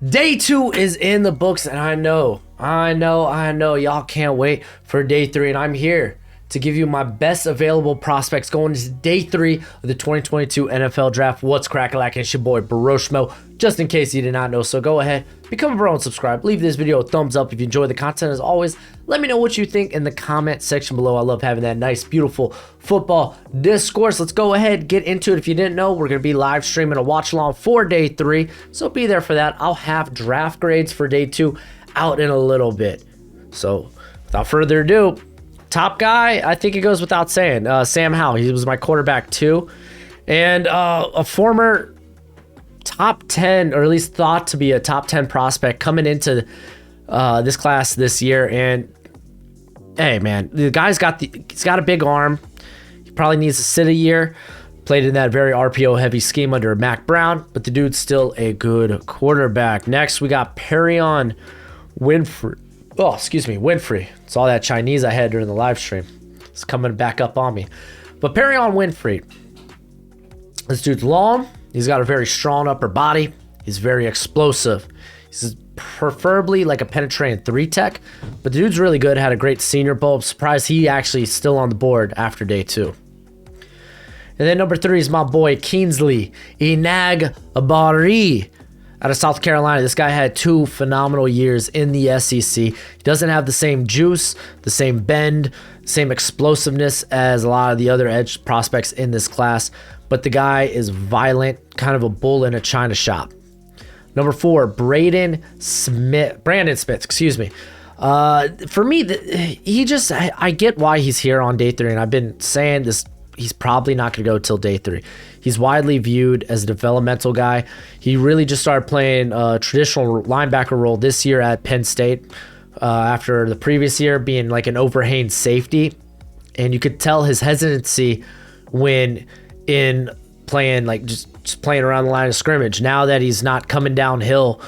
Day 2 is in the books, and I know, y'all can't wait for day 3, and I'm here to give you my best available prospects going into day 3 of the 2022 NFL Draft. What's crack-a-lack? It's your boy, Baroshmo, just in case you did not know. So go ahead, become a bro and subscribe. Leave this video a thumbs up if you enjoy the content. As always, let me know what you think in the comment section below. I love having that nice, beautiful football discourse. Let's go ahead, get into it. If you didn't know, we're going to be live streaming a watch-along for day 3, so be there for that. I'll have draft grades for day 2 out in a little bit. So without further ado, top guy, I think it goes without saying, Sam Howell. He was my quarterback too, and a former top 10, or at least thought to be a top 10 prospect coming into this class this year. And hey, man, the guy's he's got a big arm. He probably needs to sit a year. Played in that very RPO heavy scheme under Mac Brown, but the dude's still a good quarterback. Next, we got Perrion Winfrey. Oh, excuse me, Winfrey. It's all that Chinese I had during the live stream. It's coming back up on me. But Perrion Winfrey. This dude's long. He's got a very strong upper body. He's very explosive. He's preferably like a penetrating 3-tech. But the dude's really good. Had a great Senior Bowl. I'm surprised he actually is still on the board after day 2. And then number 3 is my boy, Kinsley E Nag Abari, out of South Carolina. This guy had 2 phenomenal years in the SEC. He doesn't have the same juice, the same bend, same explosiveness as a lot of the other edge prospects in this class, but the guy is violent, kind of a bull in a china shop. Number 4, Braden Smith, excuse me. For me, I get why he's here on day 3, and I've been saying this. He's probably not going to go till day 3. He's widely viewed as a developmental guy. He really just started playing a traditional linebacker role this year at Penn State after the previous year being like an overhang safety. And you could tell his hesitancy when in playing, like just playing around the line of scrimmage. Now that he's not coming downhill,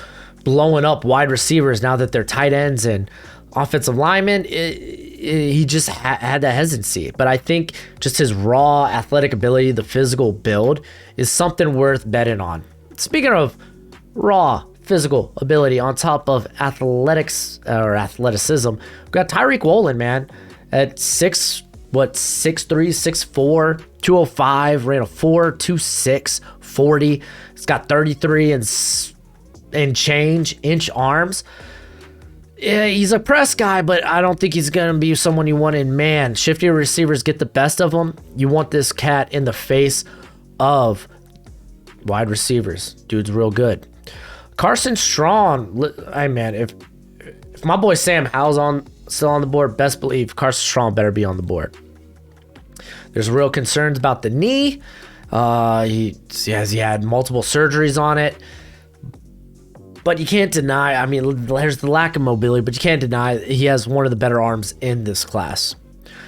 blowing up wide receivers, now that they're tight ends and offensive linemen, he just had that hesitancy. But I think just his raw athletic ability, the physical build, is something worth betting on. Speaking of raw physical ability on top of athleticism, we've got Tyrique Roland, man, at 6'3", 6'4", 205, ran a 4.26 40. He's got 33 and change inch arms. Yeah, he's a press guy, but I don't think he's going to be someone you want in man. Shifty receivers get the best of him. You want this cat in the face of wide receivers. Dude's real good. Carson Strong. Hey, man, if my boy Sam Howell's still on the board, best believe Carson Strong better be on the board. There's real concerns about the knee. He had multiple surgeries on it. But you can't deny, I mean, there's the lack of mobility, but you can't deny he has one of the better arms in this class.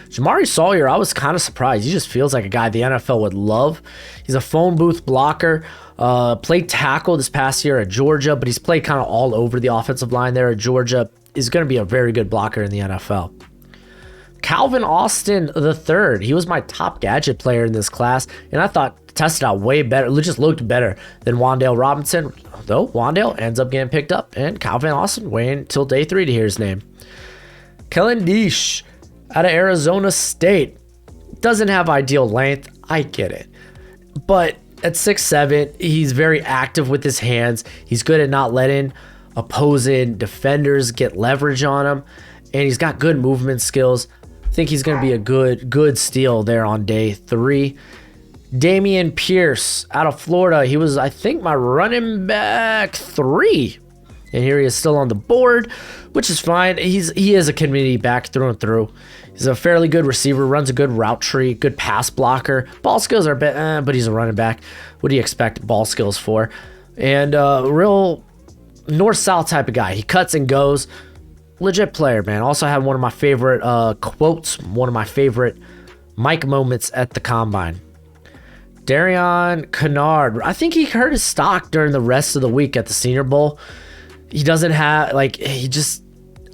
Jamari Sawyer, I was kind of surprised. He just feels like a guy the NFL would love. He's a phone booth blocker. Played tackle this past year at Georgia, but he's played kind of all over the offensive line there at Georgia. He's going to be a very good blocker in the NFL. Calvin Austin III, he was my top gadget player in this class, and I thought tested out way better, just looked better than Wan'Dale Robinson, though Wan'Dale ends up getting picked up, and Calvin Austin waiting until day 3 to hear his name. Kellen Deesh out of Arizona State. Doesn't have ideal length, I get it, but at 6'7", he's very active with his hands. He's good at not letting opposing defenders get leverage on him, and he's got good movement skills. I think he's going to be a good steal there on day 3. Damian Pierce out of Florida. He was, I think, my running back 3. And here he is still on the board, which is fine. He is a committee back through and through. He's a fairly good receiver, runs a good route tree, good pass blocker. Ball skills are a bit, but he's a running back. What do you expect ball skills for? And real north-south type of guy. He cuts and goes. Legit player, man. Also had one of my favorite quotes, one of my favorite mic moments at the Combine. Darian Kennard, I think he hurt his stock during the rest of the week at the Senior Bowl. He doesn't have, I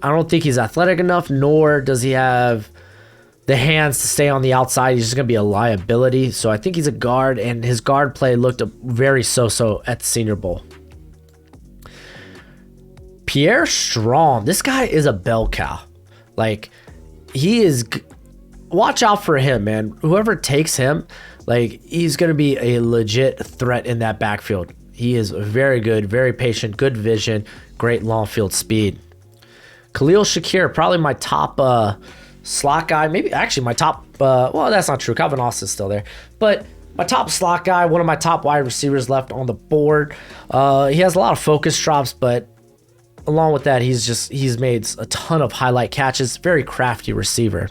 don't think he's athletic enough, nor does he have the hands to stay on the outside. He's just going to be a liability. So I think he's a guard, and his guard play looked very so-so at the Senior Bowl. Pierre Strong. This guy is a bell cow. Like, he is... Watch out for him, man. Whoever takes him, like, he's going to be a legit threat in that backfield. He is very good, very patient, good vision, great long field speed. Khalil Shakir, probably my top slot guy. Maybe actually my top, well, that's not true. Calvin Austin's still there. But my top slot guy, one of my top wide receivers left on the board. He has a lot of focus drops, but along with that, he's made a ton of highlight catches. Very crafty receiver.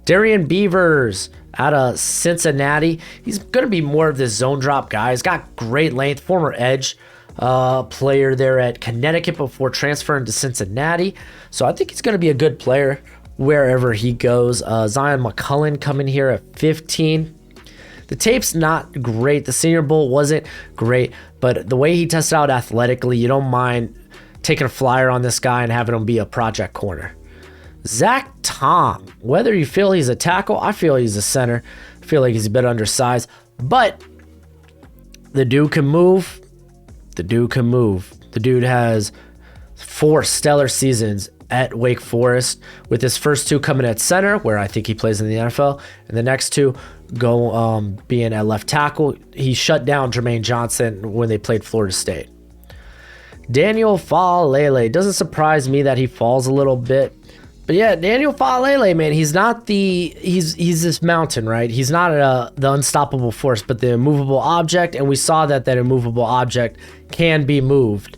Darian Beavers out of Cincinnati. He's going to be more of this zone drop guy. He's got great length. Former edge player there at Connecticut before transferring to Cincinnati. So I think he's going to be a good player wherever he goes. Zion McCullen coming here at 15. The tape's not great. The Senior Bowl wasn't great, but the way he tested out athletically, you don't mind taking a flyer on this guy and having him be a project corner. Zach Tom, whether you feel he's a tackle, I feel he's a center. I feel like he's a bit undersized, but the dude can move. The dude has 4 stellar seasons at Wake Forest, with his first 2 coming at center, where I think he plays in the NFL, and the next 2 go being at left tackle. He shut down Jermaine Johnson when they played Florida State. Daniel Faalele. Doesn't surprise me that he falls a little bit. But yeah, Daniel Faalele, man, he's this mountain, right? He's not the unstoppable force, but the immovable object, and we saw that immovable object can be moved.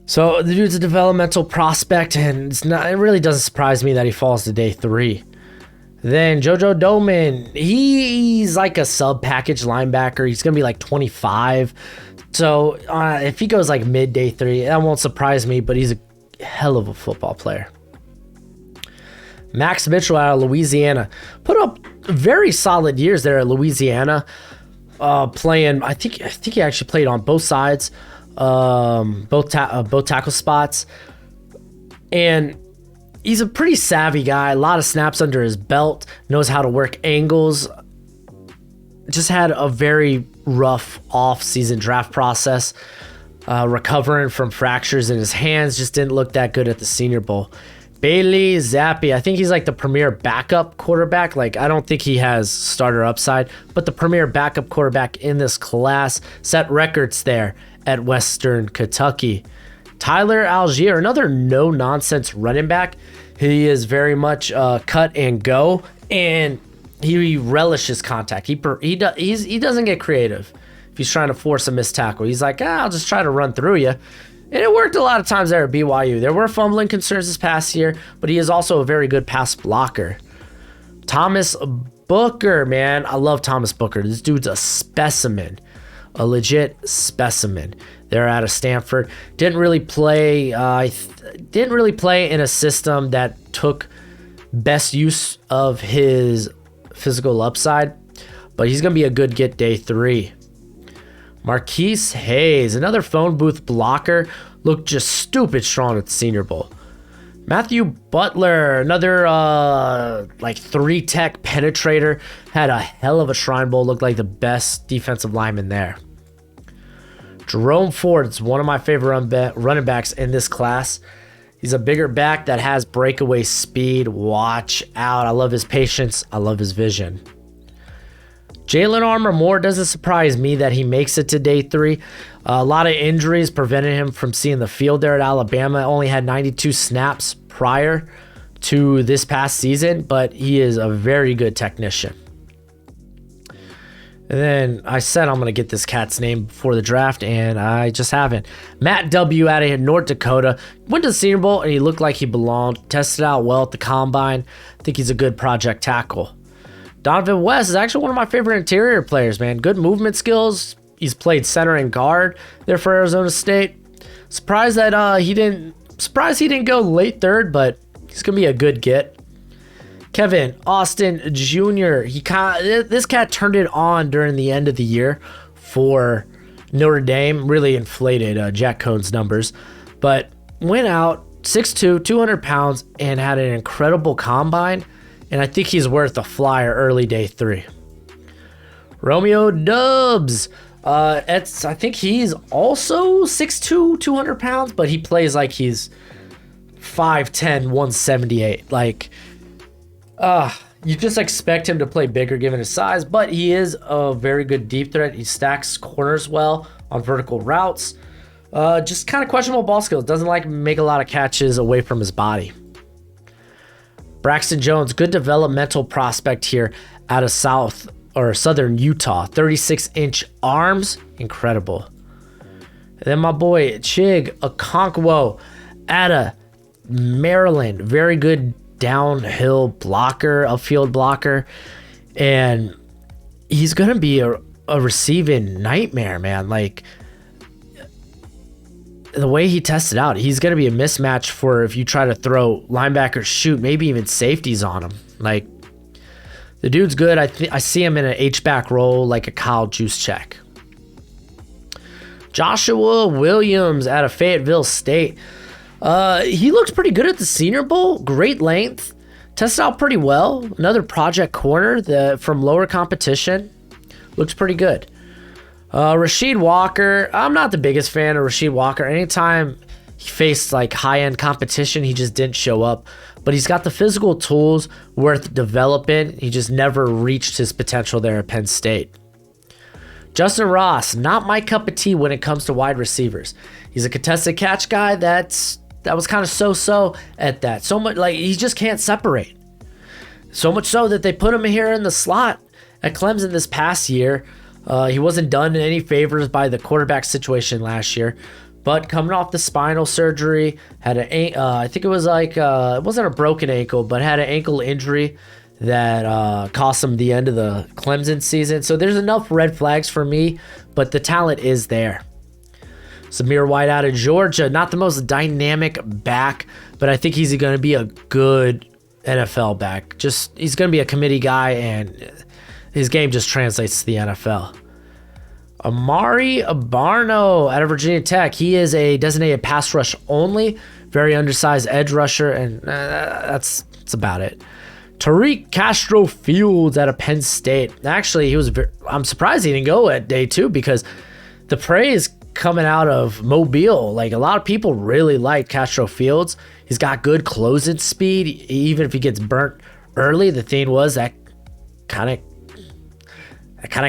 So the dude's a developmental prospect, and it really doesn't surprise me that he falls to day 3. Then Jojo Doman, he's like a sub-package linebacker. He's going to be like 25. So if he goes like mid day 3, that won't surprise me, but he's a hell of a football player. Max Mitchell out of Louisiana put up very solid years there at Louisiana, playing. I think he actually played on both sides, both tackle spots, and he's a pretty savvy guy. A lot of snaps under his belt, knows how to work angles. Just had a very rough off-season draft process, recovering from fractures in his hands. Just didn't look that good at the Senior Bowl. Bailey Zappi, I think he's like the premier backup quarterback. Like, I don't think he has starter upside, but the premier backup quarterback in this class. Set records there at Western Kentucky. Tyler Algiere, another no-nonsense running back. He is very much cut and go, and he relishes contact. He doesn't get creative if he's trying to force a missed tackle. He's like, I'll just try to run through you. And it worked a lot of times there at BYU. There were fumbling concerns this past year, but he is also a very good pass blocker. Thomas Booker, man. I love Thomas Booker. This dude's a specimen. A legit specimen. They're out of Stanford. Didn't really play in a system that took best use of his physical upside, but he's going to be a good get day 3. Marquise Hayes, another phone booth blocker, looked just stupid strong at the Senior Bowl. Matthew Butler, another 3-tech penetrator, had a hell of a Shrine Bowl, looked like the best defensive lineman there. Jerome Ford is one of my favorite running backs in this class. He's a bigger back that has breakaway speed. Watch out. I love his patience. I love his vision. Jalen Armour Moore, doesn't surprise me that he makes it to day 3. A lot of injuries prevented him from seeing the field there at Alabama. Only had 92 snaps prior to this past season, but he is a very good technician. And then I said I'm going to get this cat's name before the draft, and I just haven't. Matt W. out of North Dakota. Went to the Senior Bowl, and he looked like he belonged. Tested out well at the Combine. I think he's a good project tackle. Donovan West is actually one of my favorite interior players, man. Good movement skills. He's played center and guard there for Arizona State. Surprised that he didn't go late 3rd, but he's going to be a good get. Kevin Austin Jr. This cat turned it on during the end of the year for Notre Dame. Really inflated Jack Cohn's numbers, but went out 6'2", 200 pounds, and had an incredible combine. And I think he's worth a flyer early day 3. Romeo Nubs I think he's also 6'2", 200 pounds, but he plays like he's 5'10", 178. Like, you just expect him to play bigger given his size, but he is a very good deep threat. He stacks corners well on vertical routes. Just kind of questionable ball skills. Doesn't like make a lot of catches away from his body. Braxton Jones, good developmental prospect here out of southern Utah. 36-inch arms, incredible. And then my boy Chig Okonkwo out of Maryland, very good downhill blocker, upfield blocker, and he's gonna be a receiving nightmare, man. Like, the way he tested out, he's gonna be a mismatch for if you try to throw linebackers, shoot, maybe even safeties on him. Like, the dude's good. I see him in an H-back role like a Kyle Juszczyk. Joshua Williams out of Fayetteville State. He looked pretty good at the Senior Bowl. Great length. Tested out pretty well. Another project corner from lower competition. Looks pretty good. Rasheed Walker. I'm not the biggest fan of Rasheed Walker. Anytime he faced like high-end competition, he just didn't show up. But he's got the physical tools worth developing. He just never reached his potential there at Penn State. Justin Ross, not my cup of tea when it comes to wide receivers. He's a contested catch guy. That was kind of so-so at that. So much, like, he just can't separate. So much so that they put him here in the slot at Clemson this past year. He wasn't done any favors by the quarterback situation last year. But coming off the spinal surgery, had I think it was like, it wasn't a broken ankle, but had an ankle injury that cost him the end of the Clemson season. So there's enough red flags for me, but the talent is there. Samir White out of Georgia, not the most dynamic back, but I think he's going to be a good NFL back. He's going to be a committee guy, and his game just translates to the NFL. Amari Abarno out of Virginia Tech. He is a designated pass rush only, very undersized edge rusher, and that's about it. Tariq Castro Fields out of Penn State. Actually, I'm surprised he didn't go at day 2 because the praise coming out of Mobile, like, a lot of people really like Castro Fields. He's got good closing speed, even if he gets burnt early. The thing was that kind of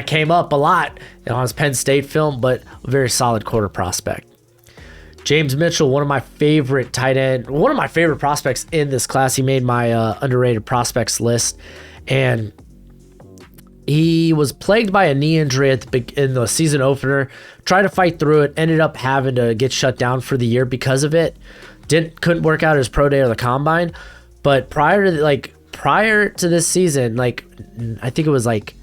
came up a lot on his Penn State film, but a very solid quarter prospect. James Mitchell, one of my favorite prospects in this class. He made my underrated prospects list, and he was plagued by a knee injury in the season opener. Tried to fight through it, ended up having to get shut down for the year because of it. Couldn't work out his pro day or the combine. But prior to this season, like, I think it was like,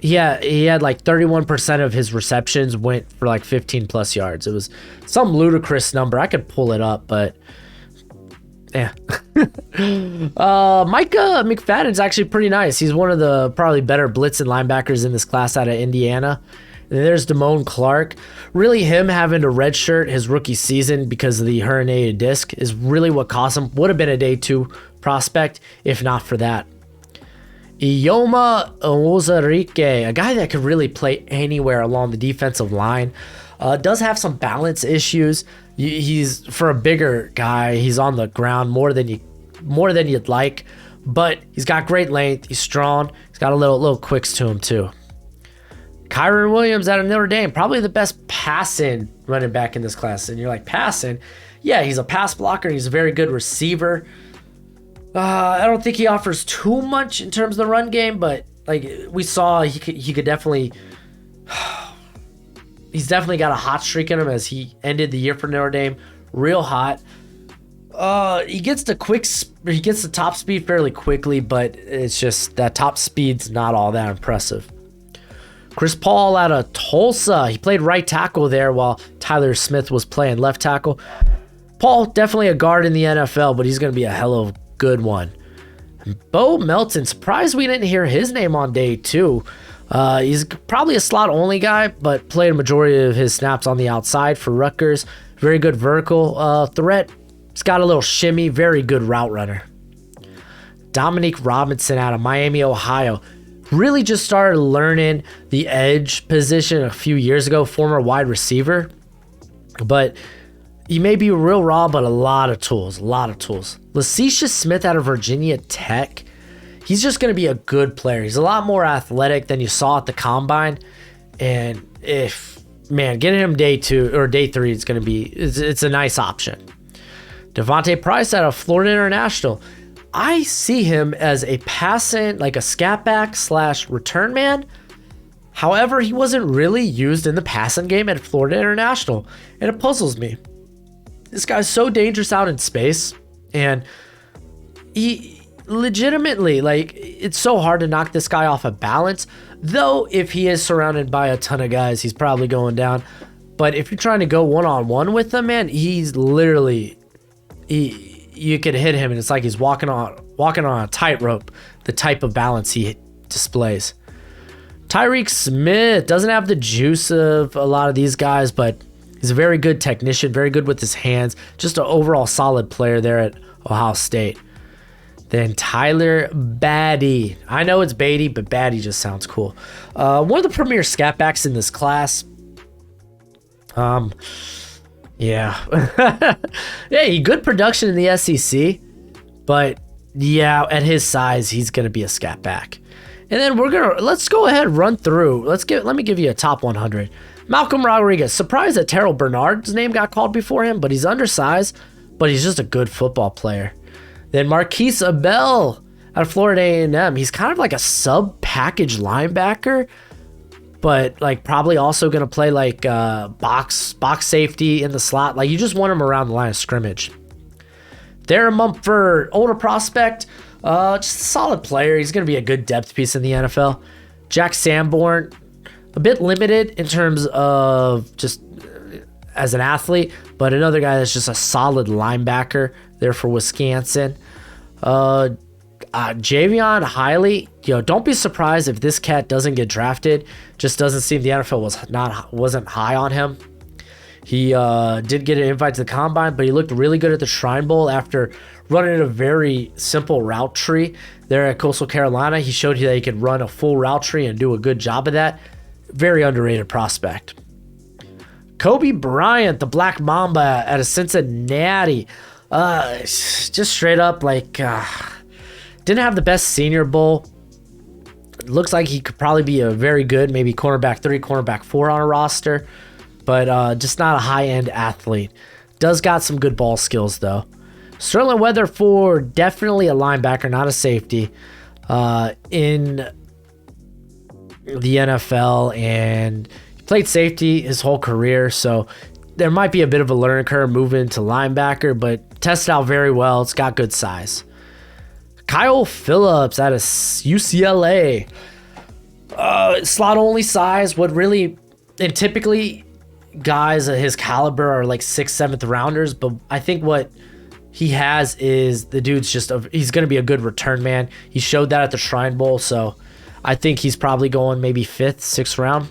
yeah, he had like 31% of his receptions went for like 15 plus yards. It was some ludicrous number. I could pull it up, but yeah. Micah McFadden's actually pretty nice. He's one of the probably better blitzing linebackers in this class out of Indiana. And there's Damon Clark. Really, him having to redshirt his rookie season because of the herniated disc is really what cost him. Would have been a day 2 prospect if not for that. Ioma Ozarike, a guy that could really play anywhere along the defensive line. Does have some balance issues. He's, for a bigger guy, he's on the ground more than you'd like, but he's got great length. He's strong. He's got a little quicks to him too. Kyron Williams out of Notre Dame, probably the best passing running back in this class. And you're like, passing? Yeah, he's a pass blocker. He's a very good receiver. I don't think he offers too much in terms of the run game, but like we saw, he could definitely. He's definitely got a hot streak in him as he ended the year for Notre Dame, real hot. He gets the top speed fairly quickly, but it's just that top speed's not all that impressive. Chris Paul out of Tulsa, he played right tackle there while Tyler Smith was playing left tackle. Paul, definitely a guard in the NFL, but he's going to be a hell of a good one. Bo Melton, surprised we didn't hear his name on day 2. He's probably a slot only guy, but played a majority of his snaps on the outside for Rutgers. Very good vertical threat. He's got a little shimmy, very good route runner. Dominique Robinson out of Miami, Ohio. really just started learning the edge position a few years ago, former wide receiver. But he may be real raw, but a lot of tools. Lascious Smith out of Virginia Tech. He's just going to be a good player. He's a lot more athletic than you saw at the combine. And getting him day 2 or day 3 is going to be, it's a nice option. Devonte Price out of Florida International. I see him as a passing, like a scat back / return man. However, he wasn't really used in the passing game at Florida International, and it puzzles me. This guy's so dangerous out in space, and he legitimately, like, it's so hard to knock this guy off of balance. Though, if he is surrounded by a ton of guys, he's probably going down. But if you're trying to go one-on-one with him, man, he's literally, you could hit him, and it's like he's walking on a tightrope, the type of balance he displays. Tyrique Smith doesn't have the juice of a lot of these guys, but he's a very good technician, very good with his hands, just an overall solid player there at Ohio State. Then Tyler Batty. I know it's Beatty, but Batty just sounds cool. One of the premier scat backs in this class. Yeah. Hey, good production in the SEC, but yeah, at his size, he's going to be a scat back. And then let's go ahead and run through. Let me give you a top 100. Malcolm Rodriguez. Surprised that Terrell Bernard's name got called before him, but he's undersized, but he's just a good football player. Then Marquesa Bell out of Florida A&M. He's kind of like a sub-package linebacker, but like probably also going to play like box safety in the slot. Like, you just want him around the line of scrimmage. Darren Mumford, older prospect, just a solid player. He's going to be a good depth piece in the NFL. Jack Sanborn, a bit limited in terms of just as an athlete, but another guy that's just a solid linebacker there for Wisconsin. Javion Hiley, don't be surprised if this cat doesn't get drafted. Just doesn't seem the NFL wasn't high on him. He did get an invite to the combine, but he looked really good at the Shrine Bowl after running a very simple route tree there at Coastal Carolina. He showed that he could run a full route tree and do a good job of that. Very underrated prospect. Kobe Bryant, the Black Mamba out of Cincinnati. Just straight up, like, didn't have the best Senior Bowl. Looks like he could probably be a very good, maybe cornerback 3, cornerback 4 on a roster, but just not a high-end athlete. Does got some good ball skills, though. Sterling Weatherford, definitely a linebacker, not a safety, in the NFL, and he played safety his whole career, so there might be a bit of a learning curve moving to linebacker, but tested out very well. It's got good size. Kyle Phillips out of UCLA. Slot only size. And typically guys of his caliber are like 6th, 7th rounders, but I think what he has is the dude's he's going to be a good return man. He showed that at the Shrine Bowl, so I think he's probably going maybe 5th, 6th round.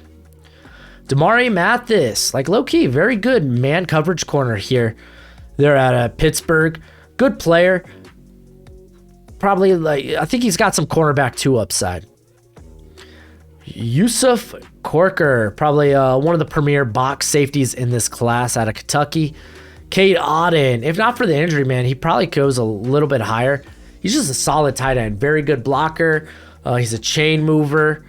Damari Mathis, like low-key, very good man coverage corner here. They're at Pittsburgh. Good player. Probably, I think he's got some cornerback 2 upside. Yusuf Corker, probably one of the premier box safeties in this class out of Kentucky. Cade Auden, if not for the injury, man, he probably goes a little bit higher. He's just a solid tight end. Very good blocker. He's a chain mover.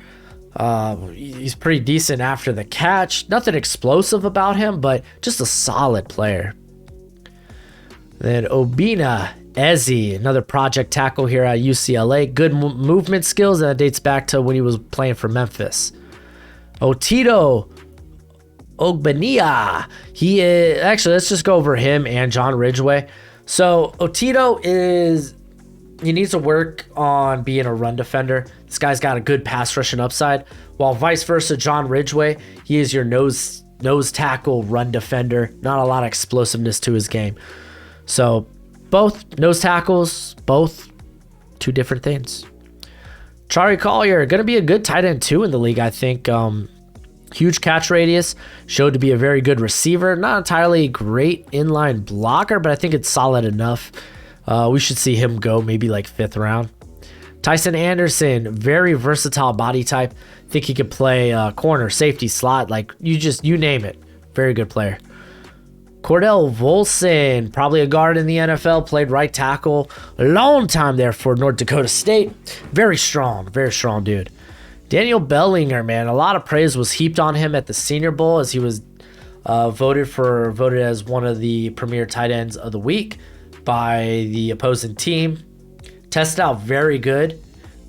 He's pretty decent after the catch. Nothing explosive about him, but just a solid player. Then Obina Eze, another project tackle here at UCLA. Good movement skills, and that dates back to when he was playing for Memphis. Otito Ogbania. He is, actually, let's just go over him and John Ridgeway. So Otito he needs to work on being a run defender. This guy's got a good pass rushing upside, while vice versa, John Ridgeway, he is your nose tackle run defender. Not a lot of explosiveness to his game. So both nose tackles, both 2 different things. Charlie Collier, going to be a good tight end too in the league, I think. Huge catch radius, showed to be a very good receiver. Not entirely great inline blocker, but I think it's solid enough. We should see him go maybe like 5th round. Tyson Anderson, very versatile body type. Think he could play corner, safety, slot, like you name it. Very good player. Cordell Volson, probably a guard in the NFL, played right tackle a long time there for North Dakota State. Very strong dude. Daniel Bellinger, man, a lot of praise was heaped on him at the Senior Bowl as he was voted as one of the premier tight ends of the week by the opposing team. Tested out very good,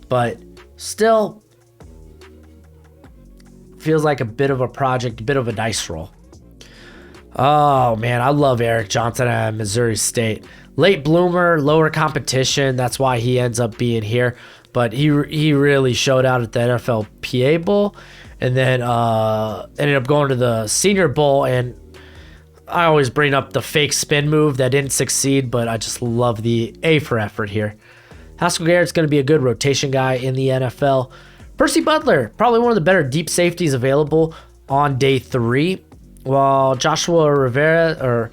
but still feels like a bit of a project, a bit of a dice roll. Oh, man, I love Eric Johnson at Missouri State. Late bloomer, lower competition. That's why he ends up being here. But he really showed out at the NFLPA Bowl and then ended up going to the Senior Bowl. And I always bring up the fake spin move that didn't succeed, but I just love the A for effort here. Haskell Garrett's going to be a good rotation guy in the NFL. Percy Butler, probably one of the better deep safeties available on day 3. While Joshua Rivas?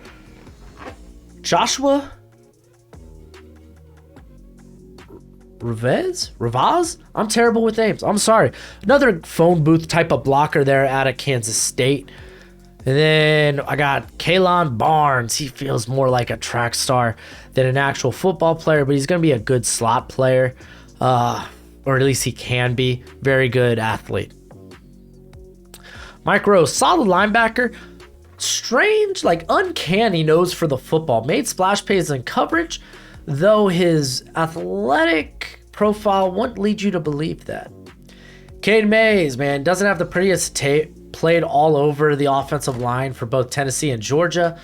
I'm terrible with names. I'm sorry. Another phone booth type of blocker there out of Kansas State. And then I got Kaylon Barnes. He feels more like a track star than an actual football player, but he's going to be a good slot player. Or at least he can be. Very good athlete. Mike Rose, solid linebacker. Strange, like uncanny nose for the football. Made splash plays in coverage, though his athletic profile won't lead you to believe that. Cade Mays, man, doesn't have the prettiest tape. Played all over the offensive line for both Tennessee and Georgia,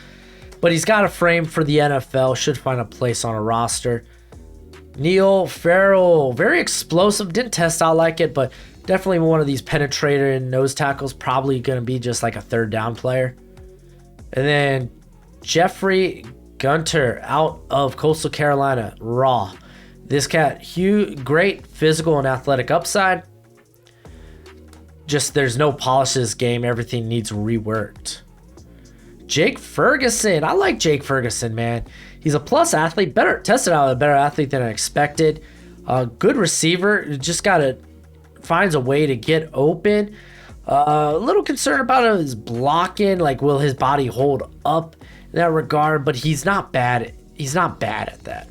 but he's got a frame for the NFL. Should find a place on a roster. Neil Farrell, very explosive. Didn't test out like it, but definitely one of these penetrator and nose tackles. Probably going to be just like a third down player. And then Jeffrey Gunter out of Coastal Carolina, raw. This cat, great physical and athletic upside. Just there's no polish to this game. Everything needs reworked. Jake Ferguson. I like Jake Ferguson, man. He's a plus athlete. Tested out a better athlete than I expected. Good receiver. Just finds a way to get open. A little concerned about his blocking. Like, will his body hold up in that regard? But he's not bad. He's not bad at that.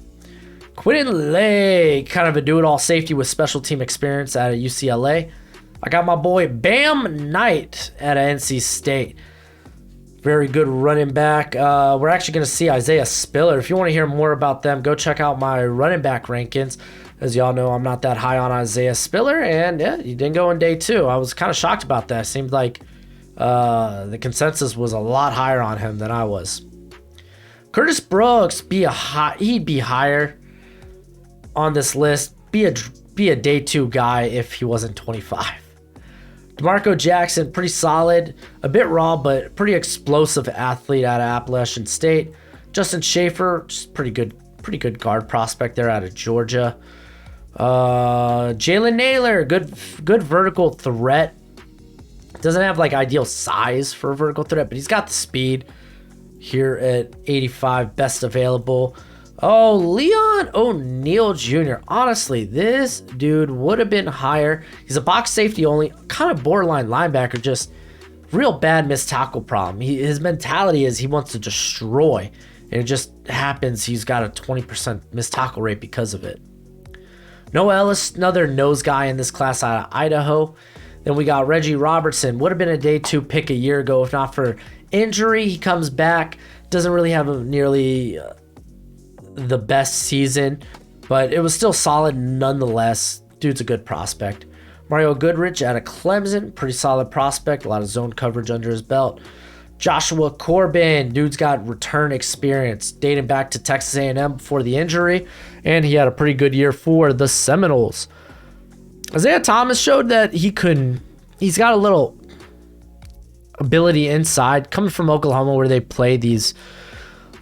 Quentin Lay, kind of a do-it-all safety with special team experience out of UCLA. I got my boy Bam Knight at NC State. Very good running back. We're actually going to see Isaiah Spiller. If you want to hear more about them, go check out my running back rankings. As y'all know, I'm not that high on Isaiah Spiller, and yeah, he didn't go in day 2. I was kind of shocked about that. It seemed like the consensus was a lot higher on him than I was. Curtis Brooks, he'd be higher on this list. Be a day 2 guy if he wasn't 25. DeMarco Jackson, pretty solid, a bit raw, but pretty explosive athlete out of Appalachian State. Justin Schaefer, just pretty good guard prospect there out of Georgia. Jalen Naylor, good vertical threat. Doesn't have like ideal size for a vertical threat, but he's got the speed. Here at 85, best available. Oh, Leon O'Neal Jr. Honestly, this dude would have been higher. He's a box safety only, kind of borderline linebacker, just real bad missed tackle problem. His mentality is he wants to destroy, and it just happens he's got a 20% missed tackle rate because of it. Noah Ellis, another nose guy in this class out of Idaho. Then we got Reggie Robertson. Would have been a day 2 pick a year ago if not for injury. He comes back, doesn't really have nearly the best season, but it was still solid nonetheless. Dude's a good prospect. Mario Goodrich out of Clemson, pretty solid prospect, a lot of zone coverage under his belt. Joshua Corbin, dude's got return experience dating back to Texas A&M before the injury, and he had a pretty good year for the Seminoles. Isaiah Thomas showed that he's got a little ability inside, coming from Oklahoma where they play these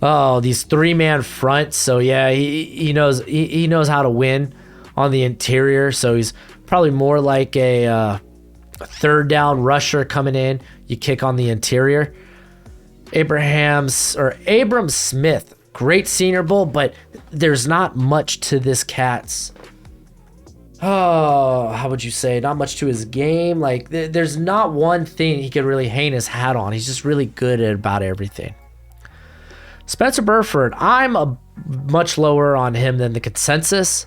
3-man fronts. So yeah, he knows how to win on the interior. So he's probably more like a third down rusher coming in. You kick on the interior. Abram Smith, great Senior Bowl, but there's not much to this cat's Oh, how would you say? Not much to his game. Like, there's not one thing he could really hang his hat on. He's just really good at about everything. Spencer Burford, I'm much lower on him than the consensus,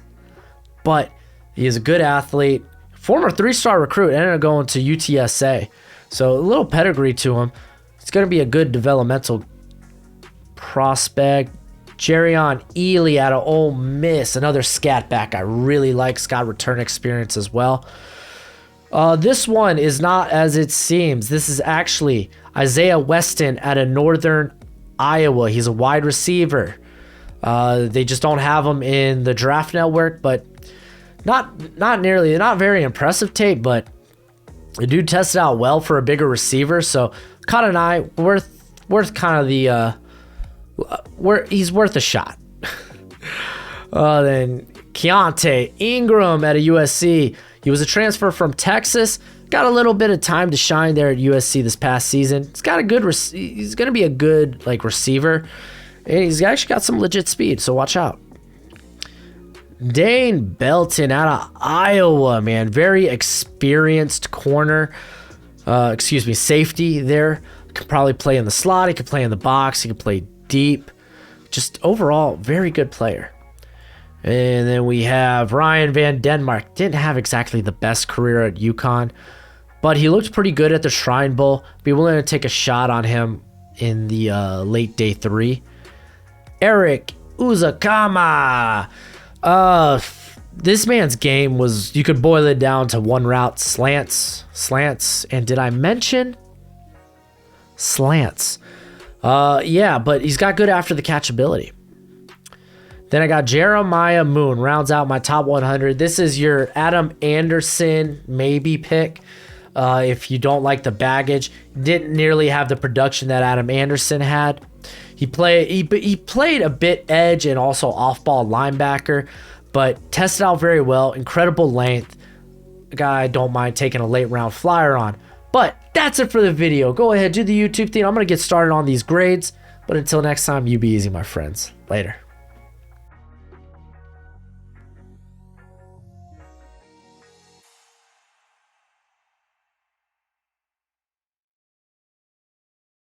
but he is a good athlete. Former 3-star recruit, ended up going to UTSA. So a little pedigree to him. It's going to be a good developmental prospect. Jerion Ely out of Ole Miss, another scat back I really like. Got return experience as well. This one is not as it seems. This is actually Isaiah Weston out of Northern Iowa. He's a wide receiver. They just don't have him in the draft network, but not very impressive tape, but the dude tested out well for a bigger receiver. So caught an eye, worth kind of the he's worth a shot. Then Keontae Ingram at a USC. He was a transfer from Texas. Got a little bit of time to shine there at USC this past season. He's got a good. He's going to be a good receiver, and he's actually got some legit speed. So watch out. Dane Belton out of Iowa, man, very experienced corner. Safety there. Could probably play in the slot. He could play in the box. He could play deep. Just overall, very good player. And then we have Ryan Van Denmark. Didn't have exactly the best career at UConn, but he looked pretty good at the Shrine Bowl. Be willing to take a shot on him in the late day 3. Eric Uzakama. This man's game was, you could boil it down to one route: slants. And did I mention slants? Yeah, but he's got good after the catch ability. Then I got Jeremiah Moon, rounds out my top 100. This is your Adam Anderson maybe pick. If you don't like the baggage, didn't nearly have the production that Adam Anderson had. He played a bit edge and also off-ball linebacker, but tested out very well. Incredible length. A guy I don't mind taking a late round flyer on. But that's it for the video. Go ahead, do the YouTube thing. I'm going to get started on these grades. But until next time, you be easy, my friends. Later.